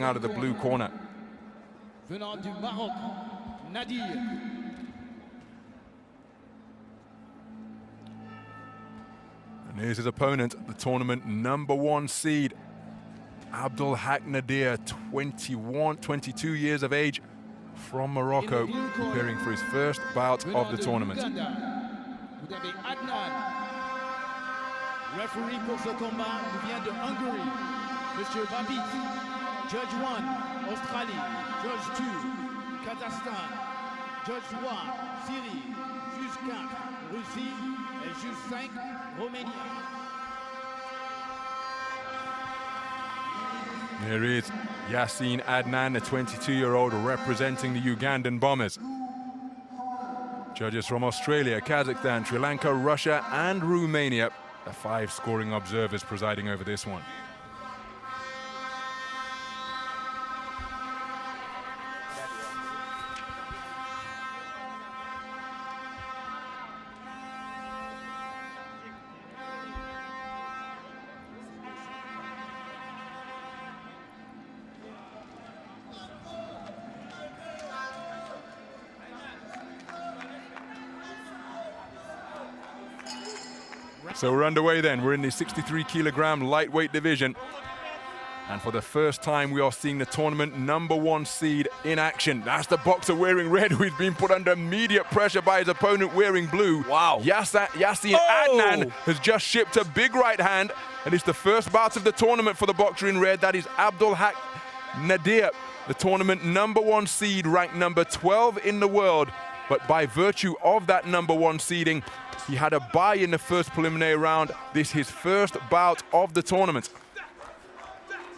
out of the blue corner. Venant du Maroc, ندير. And here's his opponent, the tournament #1 seed, Abdelhak نديr, 22 years of age, from Morocco, preparing for his first bout of the tournament. Vous avez Adnan. Referee pour ce combat nous vient de Hongrie, Monsieur Babit. Judge 1, Australie. Judge 2, Kazakhstan. Judge 3, Syrie. Juge 4, Russie. Et juge 5, Roménie. Here is Yassin Adnan, a 22-year-old representing the Ugandan Bombers. Judges from Australia, Kazakhstan, Sri Lanka, Russia, and Romania. The 5 scoring observers presiding over this one. So we're underway then. We're in the 63-kilogram lightweight division. And for the first time, we are seeing the tournament #1 seed in action. That's the boxer wearing red who's been put under immediate pressure by his opponent wearing blue. Wow. Yassin Adnan has just shipped a big right hand. And it's the first bout of the tournament for the boxer in red. That is Abdelhak نديr, the tournament #1 seed, ranked number 12 in the world. But by virtue of that #1 seeding, he had a bye in the first preliminary round. This is his first bout of the tournament.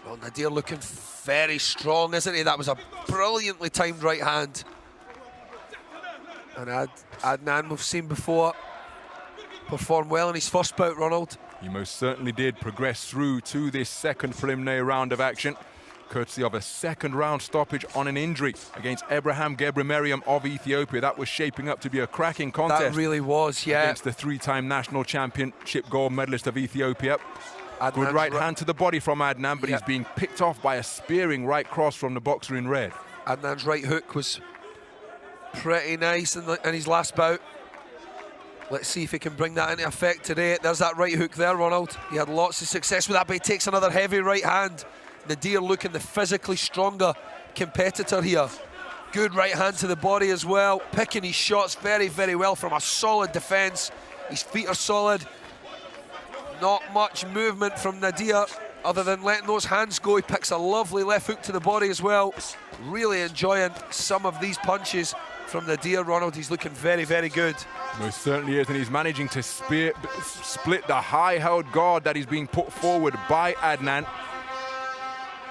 Well, نديr looking very strong, isn't he? That was a brilliantly timed right hand. And Adnan, we've seen before, performed well in his first bout, Ronald. He most certainly did progress through to this second preliminary round of action, courtesy of a second round stoppage on an injury against Abraham Gebremariam of Ethiopia. That was shaping up to be a cracking contest. That really was, yeah. Against the 3-time national championship gold medalist of Ethiopia. Adnan's good right hand to the body from Adnan, but he's being picked off by a spearing right cross from the boxer in red. Adnan's right hook was pretty nice in his last bout. Let's see if he can bring that into effect today. There's that right hook there, Ronald. He had lots of success with that, but he takes another heavy right hand. نديr looking the physically stronger competitor here. Good right hand to the body as well. Picking his shots very, very well from a solid defense. His feet are solid. Not much movement from نديr other than letting those hands go. He picks a lovely left hook to the body as well. Really enjoying some of these punches from نديr, Ronald. He's looking very, very good. Most certainly is, and he's managing to split the high-held guard that is being put forward by Adnan.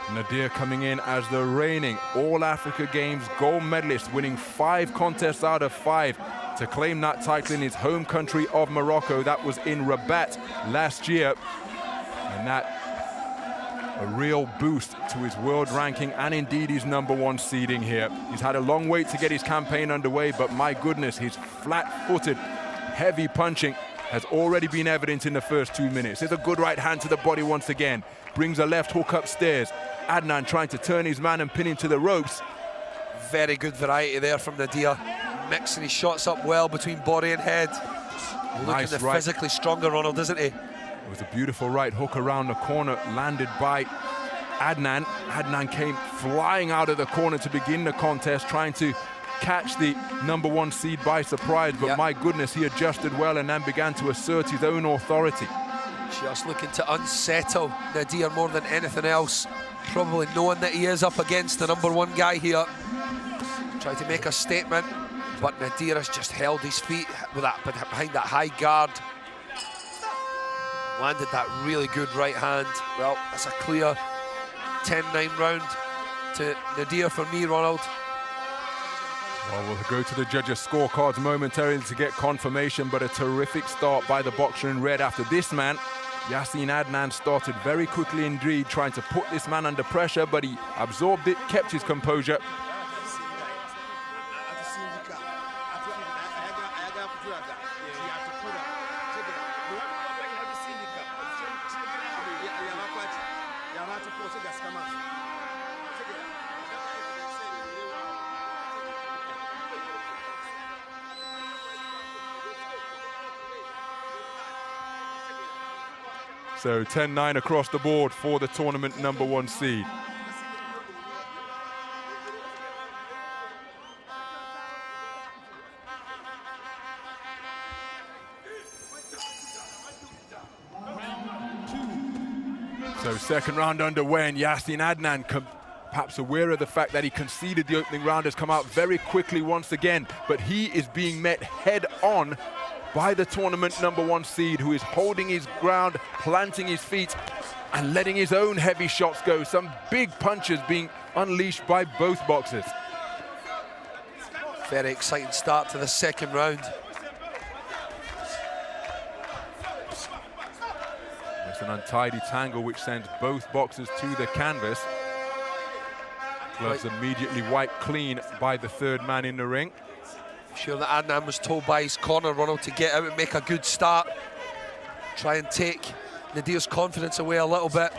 نديr coming in as the reigning All-Africa Games gold medalist, winning 5 contests out of 5 to claim that title in his home country of Morocco. That was in Rabat last year. And that a real boost to his world ranking and indeed his #1 seeding here. He's had a long wait to get his campaign underway, but my goodness, his flat-footed, heavy punching has already been evident in the first 2 minutes. There's a good right hand to the body once again. Brings a left hook upstairs. Adnan trying to turn his man and pin him to the ropes. Very good variety there from نديr. Mixing his shots up well between body and head. Nice Looking right. physically stronger, Ronald, isn't he? It was a beautiful right hook around the corner, landed by Adnan. Adnan came flying out of the corner to begin the contest, trying to catch the #1 seed by surprise, but my goodness, he adjusted well and then began to assert his own authority. Just looking to unsettle نديr more than anything else. Probably knowing that he is up against the #1 guy here. Try to make a statement, but نديr has just held his feet with that behind that high guard. Landed that really good right hand. Well, that's a clear 10-9 round to نديr for me, Ronald. Well, we'll go to the judges' scorecards momentarily to get confirmation, but a terrific start by the boxer in red after this man. Yassin Adnan started very quickly indeed, trying to put this man under pressure, but he absorbed it, kept his composure. So 10-9 across the board for the tournament #1 seed. So second round underway, and Yassin Adnan, perhaps aware of the fact that he conceded the opening round, has come out very quickly once again, but he is being met head on by the tournament #1 seed, who is holding his ground, planting his feet, and letting his own heavy shots go. Some big punches being unleashed by both boxers. Very exciting start to the second round. It's an untidy tangle which sends both boxers to the canvas. Gloves immediately wiped clean by the third man in the ring. I'm sure that Adnan was told by his corner, Ronald, to get out and make a good start. Try and take Nadir's confidence away a little bit.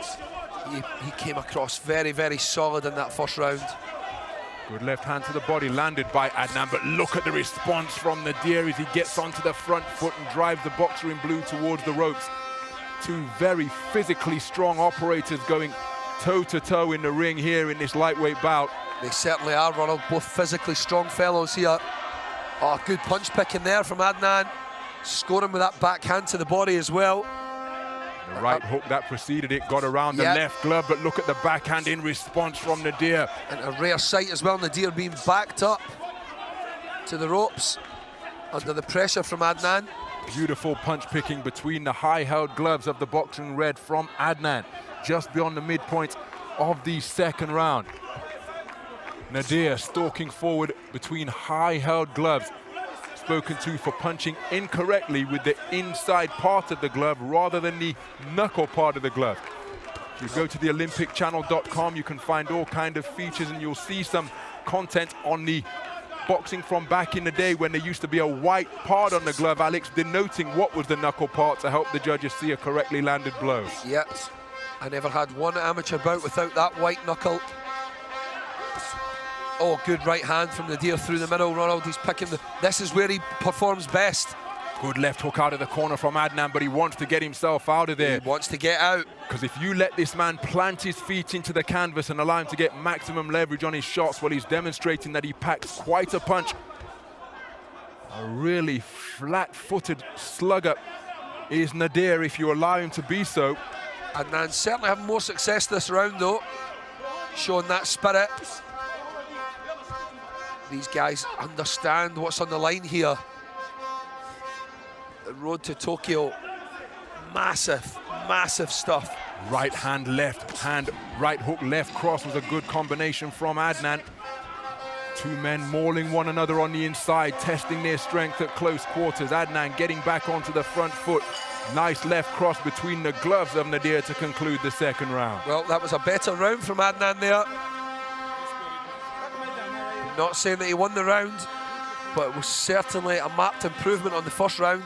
He came across very, very solid in that first round. Good left hand to the body landed by Adnan, but look at the response from Nadir as he gets onto the front foot and drives the boxer in blue towards the ropes. Two very physically strong operators going toe-to-toe in the ring here in this lightweight bout. They certainly are, Ronald. Both physically strong fellows here. Oh, good punch picking there from Adnan. Scoring with that backhand to the body as well. The right hook that preceded it got around the left glove, but look at the backhand in response from Nadir. And a rare sight as well, Nadir being backed up to the ropes under the pressure from Adnan. Beautiful punch picking between the high-held gloves of the boxing red from Adnan, just beyond the midpoint of the second round. Nadir stalking forward between high-held gloves, spoken to for punching incorrectly with the inside part of the glove rather than the knuckle part of the glove. If you go to the olympicchannel.com, you can find all kind of features, and you'll see some content on the boxing from back in the day when there used to be a white part on the glove, Alex, denoting what was the knuckle part to help the judges see a correctly landed blow. Yep, I never had one amateur bout without that white knuckle. Oh, good right hand from Nadir through the middle, Ronald. He's picking this is where he performs best. Good left hook out of the corner from Adnan, but he wants to get himself out of there. He wants to get out. Because if you let this man plant his feet into the canvas and allow him to get maximum leverage on his shots, well, he's demonstrating that he packs quite a punch. A really flat-footed slugger is Nadir, if you allow him to be so. Adnan certainly having more success this round, though, showing that spirit. These guys understand what's on the line here. The road to Tokyo, massive, massive stuff. Right hand, left hand, right hook, left cross was a good combination from Adnan. Two men mauling one another on the inside, testing their strength at close quarters. Adnan getting back onto the front foot. Nice left cross between the gloves of Nadir to conclude the second round. Well, that was a better round from Adnan there. Not saying that he won the round, but it was certainly a marked improvement on the first round,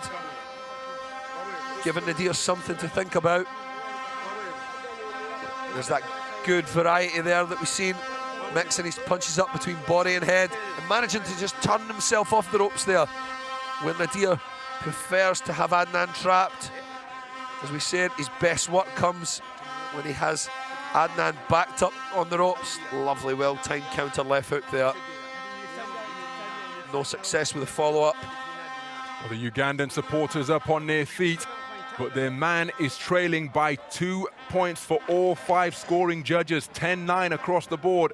giving Nadir something to think about. There's that good variety there that we've seen, mixing his punches up between body and head, and managing to just turn himself off the ropes there, where Nadir prefers to have Adnan trapped. As we said, his best work comes when he has Adnan backed up on the ropes. Lovely, well-timed counter left hook there. No success with a follow-up. Well, the Ugandan supporters up on their feet, but their man is trailing by 2 points for all 5 scoring judges. 10-9 across the board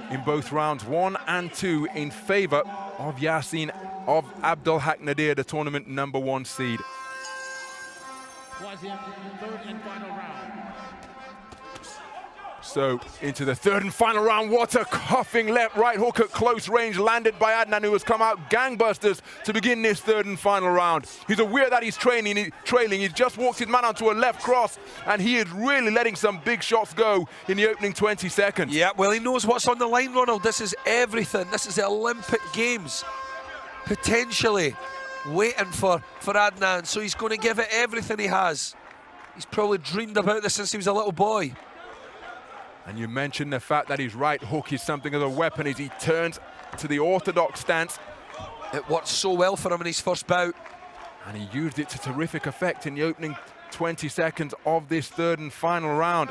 in both rounds 1 and 2 in favor of Yassin of Abdelhak Nadir, the tournament #1 seed. Third and final round. So into the third and final round. What a cuffing left right hook at close range landed by Adnan, who has come out gangbusters to begin this third and final round. He's aware that he's trailing. He's just walked his man onto a left cross, and he is really letting some big shots go in the opening 20 seconds. Yeah, well, he knows what's on the line, Ronald. This is everything. This is the Olympic Games, potentially waiting for Adnan, so he's going to give it everything he has. He's probably dreamed about this since he was a little boy. And you mentioned the fact that his right hook is something of a weapon as he turns to the orthodox stance. It worked so well for him in his first bout. And he used it to terrific effect in the opening 20 seconds of this third and final round.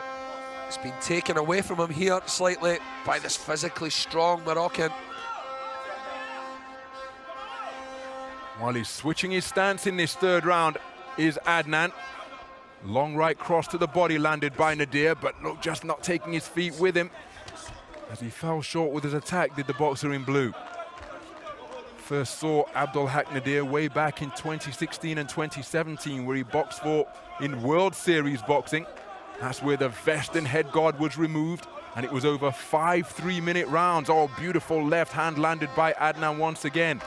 It's been taken away from him here slightly by this physically strong Moroccan. While he's switching his stance in this third round is Adnan. Long right cross to the body landed by ندير, but look, just not taking his feet with him. As he fell short with his attack, did the boxer in blue. First saw Abdelhak ندير way back in 2016 and 2017, where he boxed for in World Series boxing. That's where the vest and head guard was removed, and it was over 5 3-minute rounds. Oh, beautiful left hand landed by Adnan once again.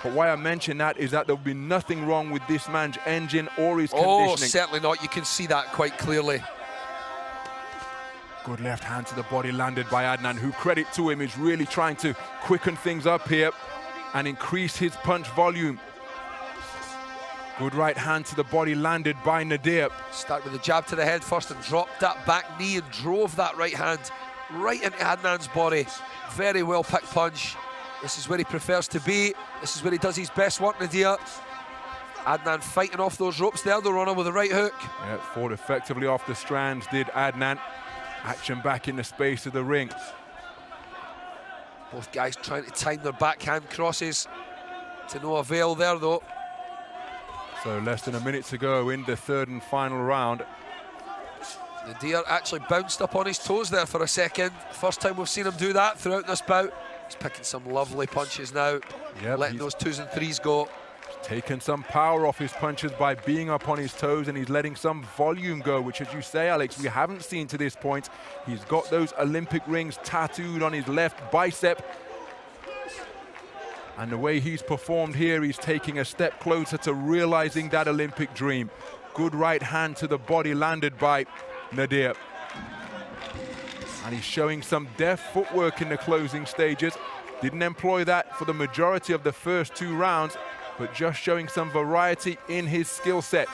But why I mention that is that there'll be nothing wrong with this man's engine or his conditioning. Oh, certainly not. You can see that quite clearly. Good left hand to the body landed by Adnan, who, credit to him, is really trying to quicken things up here and increase his punch volume. Good right hand to the body landed by ندير. Start with a jab to the head first and dropped that back knee and drove that right hand right into Adnan's body. Very well picked punch. This is where he prefers to be. This is where he does his best work, ندير. Adnan fighting off those ropes there, the runner with the right hook. Yeah, fought effectively off the strands, did Adnan. Action back in the space of the ring. Both guys trying to time their backhand crosses to no avail there, though. So less than a minute to go in the third and final round. ندير actually bounced up on his toes there for a second. First time we've seen him do that throughout this bout. He's picking some lovely punches now, letting those 2s and 3s go. Taking some power off his punches by being up on his toes, and he's letting some volume go, which, as you say, Alex, we haven't seen to this point. He's got those Olympic rings tattooed on his left bicep. And the way he's performed here, he's taking a step closer to realizing that Olympic dream. Good right hand to the body landed by ندير. And he's showing some deft footwork in the closing stages. Didn't employ that for the majority of the first 2 rounds, but just showing some variety in his skill set.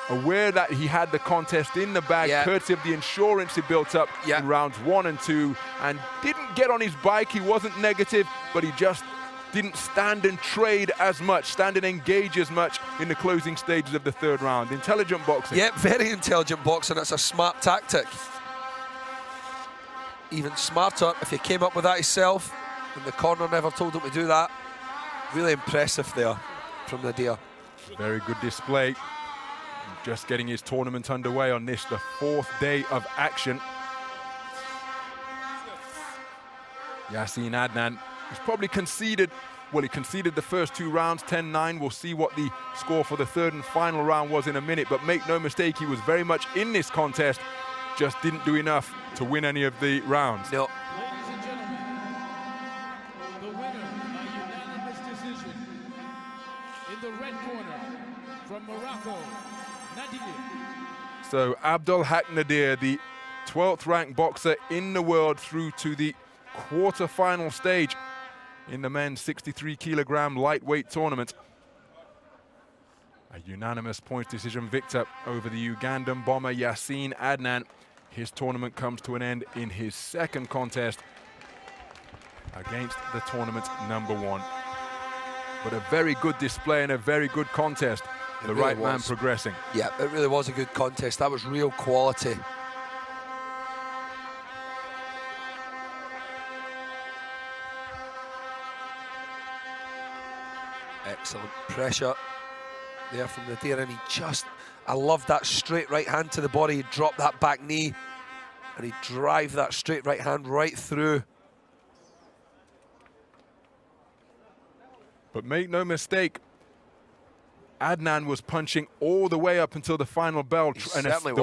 Aware that he had the contest in the bag, courtesy of the insurance he built up in rounds 1 and 2, and didn't get on his bike. He wasn't negative, but he just didn't stand and trade as much, stand and engage as much in the closing stages of the third round. Intelligent boxing. Yep, very intelligent boxing. It's a smart tactic. Even smarter if he came up with that himself, and the corner never told him to do that. Really impressive there from ندير. Very good display. Just getting his tournament underway on this, the 4th day of action. Yassin Adnan has probably conceded, well, he conceded the first 2 rounds, 10-9. We'll see what the score for the third and final round was in a minute, but make no mistake, he was very much in this contest, just didn't do enough to win any of the rounds. No. Ladies and gentlemen, the winner by unanimous decision in the red corner from Morocco, ندير. So Abdelhak ندير, the 12th ranked boxer in the world, through to the quarter-final stage in the men's 63 kilogram lightweight tournament. A unanimous point decision victor over the Ugandan bomber Yassin Adnan. His tournament comes to an end in his 2nd contest against the tournament #1. But a very good display and a very good contest. The right man progressing. Yeah, it really was a good contest. That was real quality. Excellent pressure there from ندير, and he just, I love that straight right hand to the body. He dropped that back knee and he drive that straight right hand right through. But make no mistake, Adnan was punching all the way up until the final bell. He certainly was.